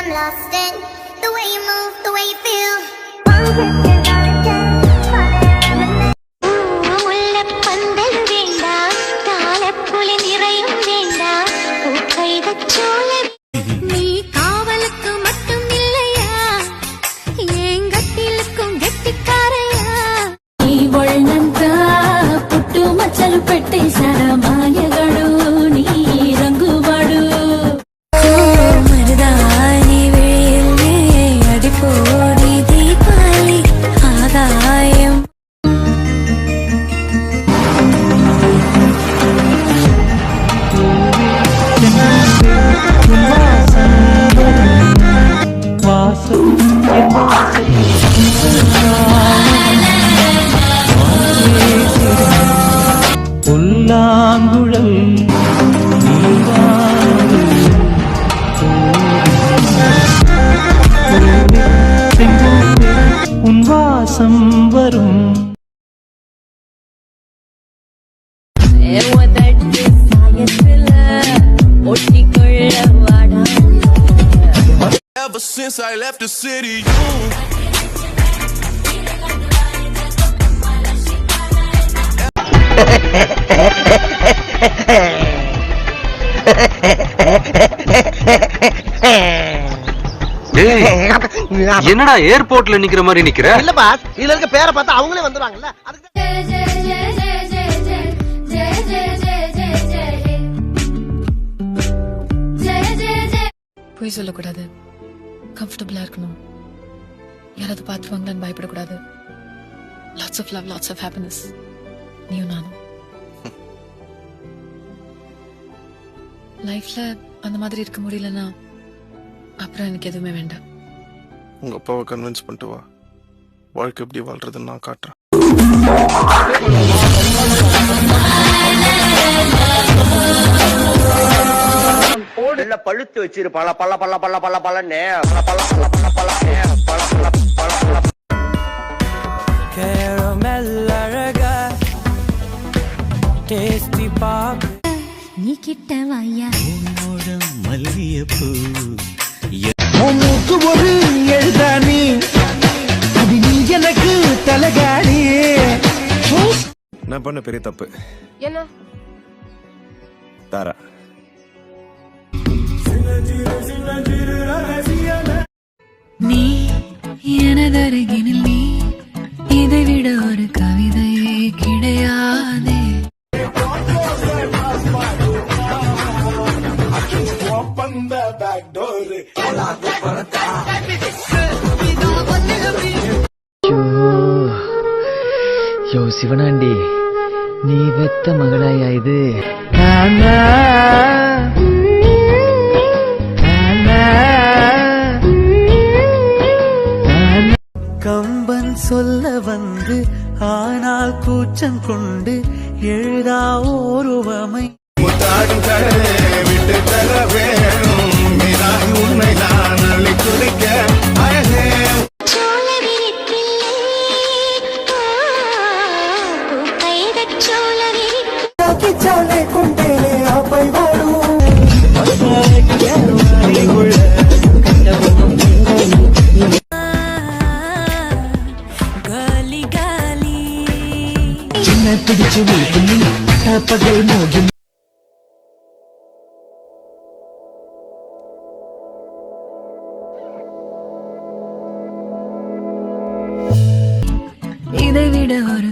I'm lost in the way you move, the way you feel. நீ காவலுக்கு மட்டும் இல்லையா, ஏங்கட்டிலுக்கும் கெட்டிக்காரையா. நீ ஒಳ್ಳಂತ ಪುಟ್ಟು ಮಚ್ಚಲು ಪೆಟ್ಟೇశాರ ಮಾಯಗಳು ನೀ ರಂಗುವಾಡು ಮರದಾನಿ ವೇಳೆ ಅಡಿಪೋಡಿ ದೀಪಾಲಿ ಆದಾಯಂ புல்லாங்குழல் உன் வாசம் வரும் Ever since I left the city, என்னடா ஏர்போர்ட்ல நிக்கிற மாதிரி நிக்கிற? இல்ல பாஸ், இதுல இருக்க பேரை பார்த்தா அவங்களே வந்துருவாங்கல்ல. பொய் சொல்லக்கூடாது, கம்ஃபர்டபுளா இருக்கணும், யாராவது பார்த்துவாங்கன்னு பயப்படக்கூடாது. Lots of love, lots of happiness, நீயும் நானும். லைஃப்ல அந்த மாதிரி இருக்க முடியலன்னா அப்புறம் எனக்கு எதுவுமே வேண்டாம். உங்க அப்பாவை கன்வின்ஸ் பண்ணிட்டு வா, வாழ்க்கை எப்படி வாழ்றதுன்னு நான் காட்டுறேன். பழுத்து வச்சிருப்பாள பல்ல பல்ல பல்ல பல்ல பல்லன்னு நீ கிட்ட வாயா மல்லியப்பூ மூக்கு ஒரு எழுதானி, அது நீ எனக்கு தலகாணி. நான் பண்ண பெரிய தப்பு என்ன? தாரா நீ எனதருகினில் நீ, இதை விட ஒரு கவிதையே கிடையாதே. யோ சிவனாண்டி, நீ வெத்த மகளாயா இது? கம்பன் சொல்ல வந்து ஆனால் கூச்சம் கொண்டு எழுதா ஓருவமை விட்டு தர வேணும், உண்மை நான் அள்ளி குடிக்க அழகே. சின்ன பிடிச்சு வீட்டு பகல் மோகி இதை விட ஒரு